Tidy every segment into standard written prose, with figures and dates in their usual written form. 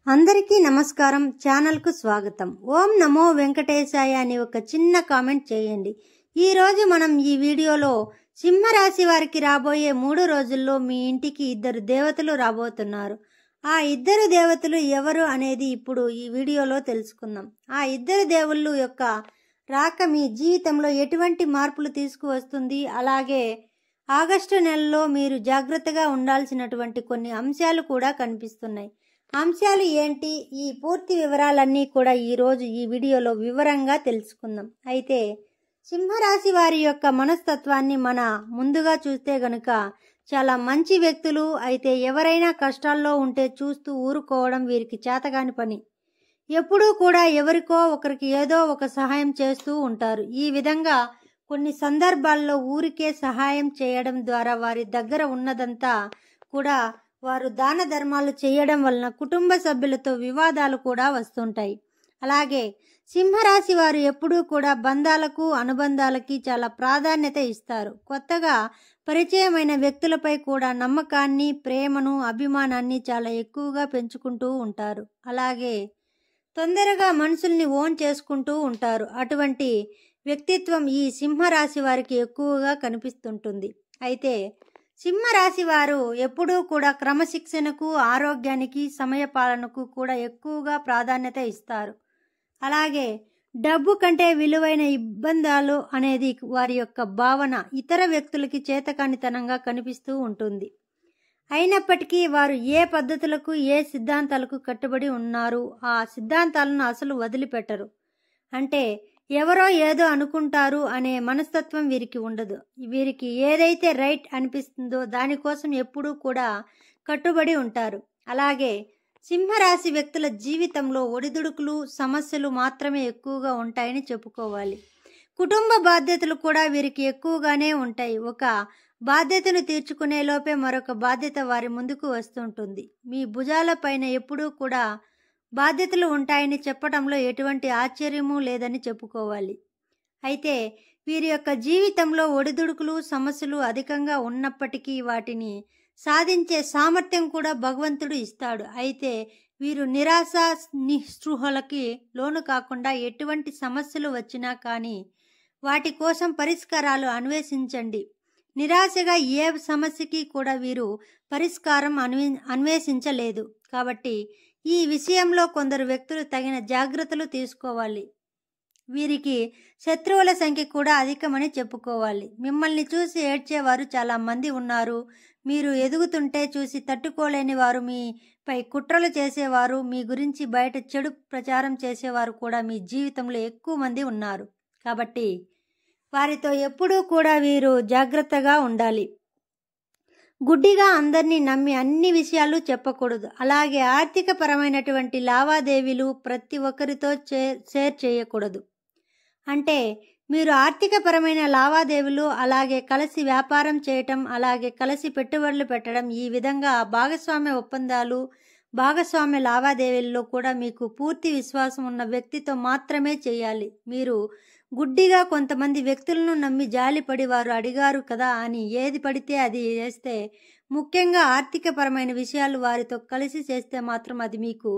అందరికీ నమస్కారం. ఛానల్కు స్వాగతం. ఓం నమో వెంకటేశాయ అని ఒక చిన్న కామెంట్ చేయండి. ఈరోజు మనం ఈ వీడియోలో సింహరాశి వారికి రాబోయే 3 రోజుల్లో మీ ఇంటికి 2 దేవతలు రాబోతున్నారు. ఆ 2 దేవతలు ఎవరు అనేది ఇప్పుడు ఈ వీడియోలో తెలుసుకుందాం. ఆ 2 దేవుళ్ళు యొక్క రాక మీ జీవితంలో ఎటువంటి మార్పులు తీసుకువస్తుంది, అలాగే ఆగస్టు నెలలో మీరు జాగ్రత్తగా ఉండాల్సినటువంటి కొన్ని అంశాలు కూడా కనిపిస్తున్నాయి. అంశాలు ఏంటి, ఈ పూర్తి వివరాలన్నీ కూడా ఈరోజు ఈ వీడియోలో వివరంగా తెలుసుకుందాం. అయితే సింహరాశి వారి యొక్క మనస్తత్వాన్ని మన ముందుగా చూస్తే గనుక చాలా మంచి వ్యక్తులు. అయితే ఎవరైనా కష్టాల్లో ఉంటే చూస్తూ ఊరుకోవడం వీరికి చేతగాని పని. ఎప్పుడూ కూడా ఎవరికో ఒకరికి ఏదో ఒక సహాయం చేస్తూ ఉంటారు. ఈ విధంగా కొన్ని సందర్భాల్లో ఊరికే సహాయం చేయడం ద్వారా వారి దగ్గర ఉన్నదంతా కూడా వారు దాన ధర్మాలు చేయడం వలన కుటుంబ సభ్యులతో వివాదాలు కూడా వస్తుంటాయి. అలాగే సింహరాశి వారు ఎప్పుడూ కూడా బంధాలకు అనుబంధాలకి చాలా ప్రాధాన్యత ఇస్తారు. కొత్తగా పరిచయమైన వ్యక్తులపై కూడా నమ్మకాన్ని, ప్రేమను, అభిమానాన్ని చాలా ఎక్కువగా పెంచుకుంటూ ఉంటారు. అలాగే తొందరగా మనుషుల్ని ఓన్ చేసుకుంటూ ఉంటారు. అటువంటి వ్యక్తిత్వం ఈ సింహరాశి వారికి ఎక్కువగా కనిపిస్తుంటుంది. అయితే సింహరాశి వారు ఎప్పుడూ కూడా క్రమశిక్షణకు, ఆరోగ్యానికి, సమయపాలనకు కూడా ఎక్కువగా ప్రాధాన్యత ఇస్తారు. అలాగే డబ్బు కంటే విలువైన ఇబ్బందాలు అనేది వారి యొక్క భావన ఇతర వ్యక్తులకి చేతకానితనంగా కనిపిస్తూ ఉంటుంది. అయినప్పటికీ వారు ఏ పద్ధతులకు, ఏ సిద్ధాంతాలకు కట్టుబడి ఉన్నారు, ఆ సిద్ధాంతాలను అసలు వదిలిపెట్టరు. అంటే ఎవరో ఏదో అనుకుంటారు అనే మనస్తత్వం వీరికి ఉండదు. వీరికి ఏదైతే రైట్ అనిపిస్తుందో దానికోసం ఎప్పుడూ కూడా కట్టుబడి ఉంటారు. అలాగే సింహరాశి వ్యక్తుల జీవితంలో ఒడిదుడుకులు, సమస్యలు మాత్రమే ఎక్కువగా ఉంటాయని చెప్పుకోవాలి. కుటుంబ బాధ్యతలు కూడా వీరికి ఎక్కువగానే ఉంటాయి. ఒక బాధ్యతను తీర్చుకునే లోపే మరొక బాధ్యత వారి ముందుకు వస్తుంటుంది. మీ భుజాల పైన ఎప్పుడూ కూడా బాధ్యతలు ఉంటాయని చెప్పడంలో ఎటువంటి ఆశ్చర్యము లేదని చెప్పుకోవాలి. అయితే వీరి యొక్క జీవితంలో ఒడిదుడుకులు, సమస్యలు అధికంగా ఉన్నప్పటికీ వాటిని సాధించే సామర్థ్యం కూడా భగవంతుడు ఇస్తాడు. అయితే వీరు నిరాశ, నిస్పృహలకి లోను కాకుండా ఎటువంటి సమస్యలు వచ్చినా కానీ వాటి కోసం పరిష్కారాలు అన్వేషించండి. నిరాశగా ఏ సమస్యకి కూడా వీరు పరిష్కారం అన్వేషించలేదు. కాబట్టి ఈ విషయంలో కొందరు వ్యక్తులు తగిన జాగ్రత్తలు తీసుకోవాలి. వీరికి శత్రువుల సంఖ్య కూడా అధికమని చెప్పుకోవాలి. మిమ్మల్ని చూసి ఏడ్చేవారు చాలా మంది ఉన్నారు. మీరు ఎదుగుతుంటే చూసి తట్టుకోలేని వారు, మీపై కుట్రలు చేసేవారు, మీ గురించి బయట చెడు ప్రచారం చేసేవారు కూడా మీ జీవితంలో ఎక్కువ మంది ఉన్నారు. కాబట్టి వారితో ఎప్పుడూ కూడా వీరు జాగ్రత్తగా ఉండాలి. గుడ్డిగా అందరినీ నమ్మి అన్ని విషయాలు చెప్పకూడదు. అలాగే ఆర్థిక పరమైనటువంటి లావాదేవీలు ప్రతి ఒక్కరితో షేర్ చేయకూడదు. అంటే మీరు ఆర్థిక పరమైన లావాదేవీలు, అలాగే కలిసి వ్యాపారం చేయటం, అలాగే కలిసి పెట్టుబడులు పెట్టడం, ఈ విధంగా భాగస్వామ్య ఒప్పందాలు, భాగస్వామ్య లావాదేవీల్లో కూడా మీకు పూర్తి విశ్వాసం ఉన్న వ్యక్తితో మాత్రమే చేయాలి. మీరు గుడ్డిగా కొంతమంది వ్యక్తులను నమ్మి జాలిపడి వారు అడిగారు కదా అని ఏది పడితే అది చేస్తే, ముఖ్యంగా ఆర్థికపరమైన విషయాలు వారితో కలిసి చేస్తే మాత్రం అది మీకు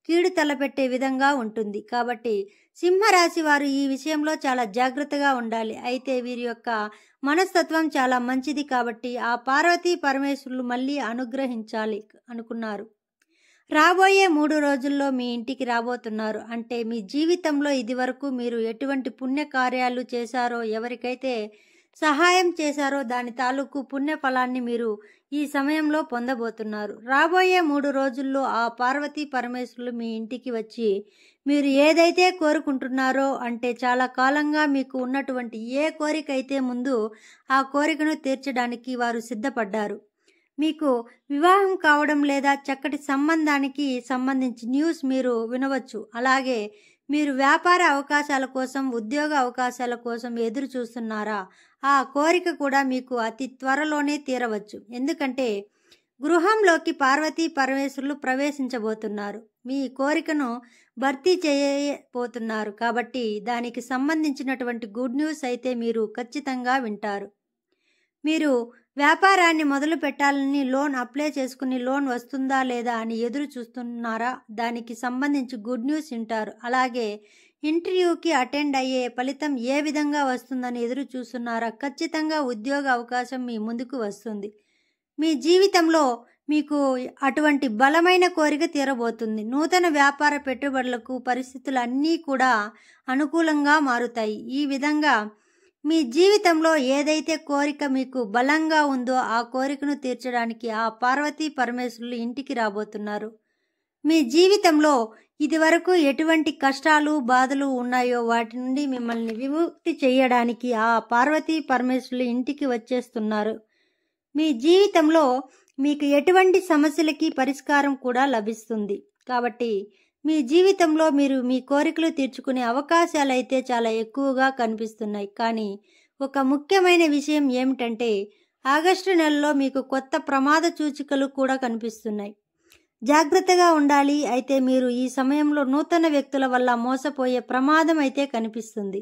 కీడు తలపెట్టే విధంగా ఉంటుంది. కాబట్టి సింహరాశి వారు ఈ విషయంలో చాలా జాగ్రత్తగా ఉండాలి. అయితే వీరి యొక్క మనస్తత్వం చాలా మంచిది కాబట్టి ఆ పార్వతీ పరమేశ్వరులు మళ్ళీ అనుగ్రహించాలి అనుకున్నారు. రాబోయే 3 రోజుల్లో మీ ఇంటికి రాబోతున్నారు. అంటే మీ జీవితంలో ఇదివరకు మీరు ఎటువంటి పుణ్యకార్యాలు చేశారో, ఎవరికైతే సహాయం చేశారో దాని తాలూకు పుణ్య ఫలాన్ని మీరు ఈ సమయంలో పొందబోతున్నారు. రాబోయే 3 రోజుల్లో ఆ పార్వతీ పరమేశ్వరులు మీ ఇంటికి వచ్చి మీరు ఏదైతే కోరుకుంటున్నారో, అంటే చాలా కాలంగా మీకు ఉన్నటువంటి ఏ కోరిక అయితే ముందు ఆ కోరికను తీర్చడానికి వారు సిద్ధపడ్డారు. మీకు వివాహం కావడం లేదా చక్కటి సంబంధానికి సంబంధించి న్యూస్ మీరు వినవచ్చు. అలాగే మీరు వ్యాపార అవకాశాల కోసం, ఉద్యోగ అవకాశాల కోసం ఎదురు చూస్తున్నారా? ఆ కోరిక కూడా మీకు అతి త్వరలోనే తీరవచ్చు. ఎందుకంటే గృహంలోకి పార్వతీ పరమేశ్వరులు ప్రవేశించబోతున్నారు. మీ కోరికను భర్తీ చేయబోతున్నారు. కాబట్టి దానికి సంబంధించినటువంటి గుడ్ న్యూస్ అయితే మీరు ఖచ్చితంగా వింటారు. మీరు వ్యాపారాన్ని మొదలు పెట్టాలని లోన్ అప్లై చేసుకుని లోన్ వస్తుందా లేదా అని ఎదురు చూస్తున్నారా? దానికి సంబంధించి గుడ్ న్యూస్ వింటారు. అలాగే ఇంటర్వ్యూకి అటెండ్ అయ్యే ఫలితం ఏ విధంగా వస్తుందని ఎదురు చూస్తున్నారా? ఖచ్చితంగా ఉద్యోగ అవకాశం మీ ముందుకు వస్తుంది. మీ జీవితంలో మీకు అటువంటి బలమైన కోరిక తీరబోతుంది. నూతన వ్యాపార పెట్టుబడులకు పరిస్థితులు అన్నీ కూడా అనుకూలంగా మారుతాయి. ఈ విధంగా మీ జీవితంలో ఏదైతే కోరిక మీకు బలంగా ఉందో ఆ కోరికను తీర్చడానికి ఆ పార్వతీ పరమేశ్వరులు ఇంటికి రాబోతున్నారు. మీ జీవితంలో ఇదివరకు ఎటువంటి కష్టాలు బాధలు ఉన్నాయో వాటి నుండి మిమ్మల్ని విముక్తి చేయడానికి ఆ పార్వతీ పరమేశ్వరులు ఇంటికి వచ్చేస్తున్నారు. మీ జీవితంలో మీకు ఎటువంటి సమస్యలకి పరిష్కారం కూడా లభిస్తుంది. కాబట్టి మీ జీవితంలో మీరు మీ కోరికలు తీర్చుకునే అవకాశాలు అయితే చాలా ఎక్కువగా కనిపిస్తున్నాయి. కానీ ఒక ముఖ్యమైన విషయం ఏమిటంటే ఆగస్టు నెలలో మీకు కొత్త ప్రమాద సూచికలు కూడా కనిపిస్తున్నాయి. జాగ్రత్తగా ఉండాలి. అయితే మీరు ఈ సమయంలో నూతన వ్యక్తుల వల్ల మోసపోయే ప్రమాదం అయితే కనిపిస్తుంది.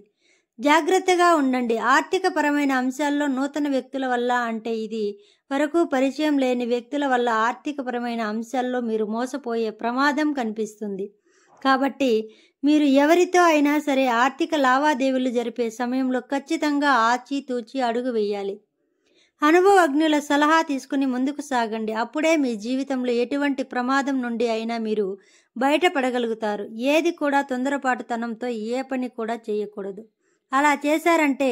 జాగ్రత్తగా ఉండండి. ఆర్థిక పరమైన అంశాల్లో నూతన వ్యక్తుల వల్ల అంటే ఇది వరకు పరిచయం లేని వ్యక్తుల వల్ల ఆర్థిక పరమైన అంశాల్లో మీరు మోసపోయే ప్రమాదం కనిపిస్తుంది. కాబట్టి మీరు ఎవరితో అయినా సరే ఆర్థిక లావాదేవీలు జరిపే సమయంలో ఖచ్చితంగా ఆచితూచి అడుగు వేయాలి. అనుభవజ్ఞుల సలహా తీసుకుని ముందుకు సాగండి. అప్పుడే మీ జీవితంలో ఎటువంటి ప్రమాదం నుండి అయినా మీరు బయటపడగలుగుతారు. ఏది కూడా తొందరపాటుతనంతో ఏ పని కూడా చేయకూడదు. అలా చేశారంటే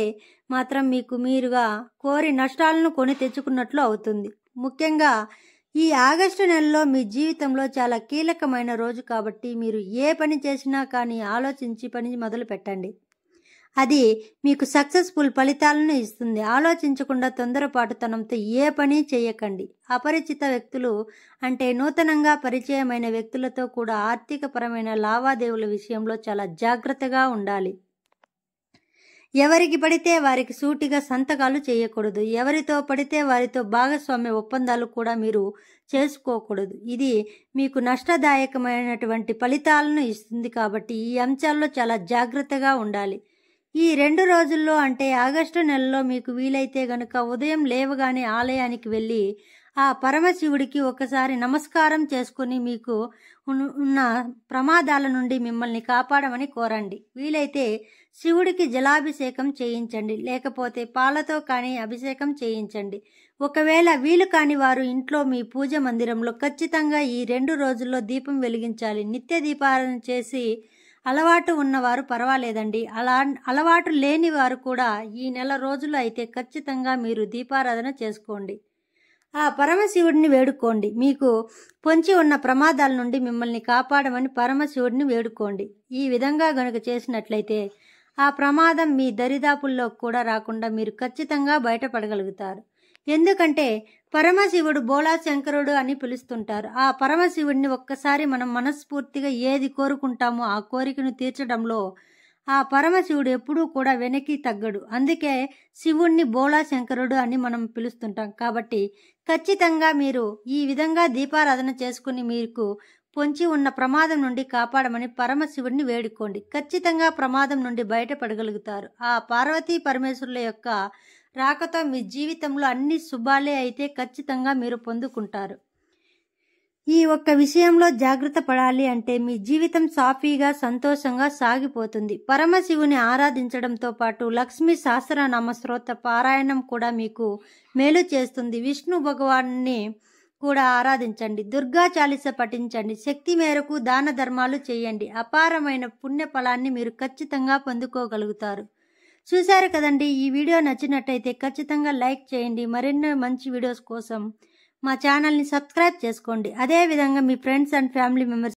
మాత్రం మీకు మీరుగా కోరి నష్టాలను కొని తెచ్చుకున్నట్లు అవుతుంది. ముఖ్యంగా ఈ ఆగస్టు నెలలో మీ జీవితంలో చాలా కీలకమైన రోజు కాబట్టి మీరు ఏ పని చేసినా కానీ ఆలోచించి పని మొదలు పెట్టండి. అది మీకు సక్సెస్ఫుల్ ఫలితాలను ఇస్తుంది. ఆలోచించకుండా తొందరపాటుతనంతో ఏ పని చేయకండి. అపరిచిత వ్యక్తులు అంటే నూతనంగా పరిచయమైన వ్యక్తులతో కూడా ఆర్థిక పరమైన లావాదేవీల విషయంలో చాలా జాగ్రత్తగా ఉండాలి. ఎవరికి పడితే వారికి సూటిగా సంతకాలు చేయకూడదు. ఎవరితో పడితే వారితో భాగస్వామ్య ఒప్పందాలు కూడా మీరు చేసుకోకూడదు. ఇది మీకు నష్టదాయకమైనటువంటి ఫలితాలను ఇస్తుంది. కాబట్టి ఈ అంశాల్లో చాలా జాగ్రత్తగా ఉండాలి. ఈ 2 రోజుల్లో అంటే ఆగస్టు నెలలో మీకు వీలైతే గనుక ఉదయం లేవగానే ఆలయానికి వెళ్ళి ఆ పరమశివుడికి ఒకసారి నమస్కారం చేసుకుని మీకు ఉన్న ప్రమాదాల నుండి మిమ్మల్ని కాపాడమని కోరండి. వీలైతే శివుడికి జలాభిషేకం చేయించండి. లేకపోతే పాలతో కానీ అభిషేకం చేయించండి. ఒకవేళ వీలు కాని వారు ఇంట్లో మీ పూజ మందిరంలో ఖచ్చితంగా ఈ 2 రోజుల్లో దీపం వెలిగించాలి. నిత్య దీపారాధన చేసి అలవాటు ఉన్నవారు పర్వాలేదండి. అలవాటు లేని వారు కూడా ఈ నెల రోజులు అయితే ఖచ్చితంగా మీరు దీపారాధన చేసుకోండి. ఆ పరమశివుడిని వేడుకోండి. మీకు పొంచి ఉన్న ప్రమాదాల నుండి మిమ్మల్ని కాపాడమని పరమశివుడిని వేడుకోండి. ఈ విధంగా గనుక చేసినట్లయితే ఆ ప్రమాదం మీ దరిదాపుల్లో కూడా రాకుండా మీరు ఖచ్చితంగా బయటపడగలుగుతారు. ఎందుకంటే పరమశివుడు బోళా శంకరుడు అని పిలుస్తుంటారు. ఆ పరమశివుడిని ఒక్కసారి మనం మనస్ఫూర్తిగా ఏది కోరుకుంటామో ఆ కోరికను తీర్చడంలో ఆ పరమశివుడు ఎప్పుడూ కూడా వెనక్కి తగ్గడు. అందుకే శివుణ్ణి బోళా శంకరుడు అని మనం పిలుస్తుంటాం. కాబట్టి ఖచ్చితంగా మీరు ఈ విధంగా దీపారాధన చేసుకుని మీకు పొంచి ఉన్న ప్రమాదం నుండి కాపాడమని పరమశివుడిని వేడుకోండి. ఖచ్చితంగా ప్రమాదం నుండి బయటపడగలుగుతారు. ఆ పార్వతీ పరమేశ్వరుల యొక్క రాకతో మీ జీవితంలో అన్ని శుభాలే అయితే ఖచ్చితంగా మీరు పొందుకుంటారు. ఈ ఒక్క విషయంలో జాగ్రత్త పడాలి అంటే మీ జీవితం సాఫీగా సంతోషంగా సాగిపోతుంది. పరమశివుని ఆరాధించడంతో పాటు లక్ష్మీ సహస్రనామ స్తోత్ర పారాయణం కూడా మీకు మేలు చేస్తుంది. విష్ణు భగవాన్ని కూడా ఆరాధించండి. దుర్గా చాలీస పఠించండి. శక్తి మేరకు దాన ధర్మాలు చేయండి. అపారమైన పుణ్య ఫలాన్ని మీరు ఖచ్చితంగా పొందుకోగలుగుతారు. చూశారు కదండి. ఈ వీడియో నచ్చినట్టయితే ఖచ్చితంగా లైక్ చేయండి. మరెన్నో మంచి వీడియోస్ కోసం మా ఛానల్ని సబ్స్క్రైబ్ చేసుకోండి. అదేవిధంగా మీ ఫ్రెండ్స్ అండ్ ఫ్యామిలీ మెంబర్స్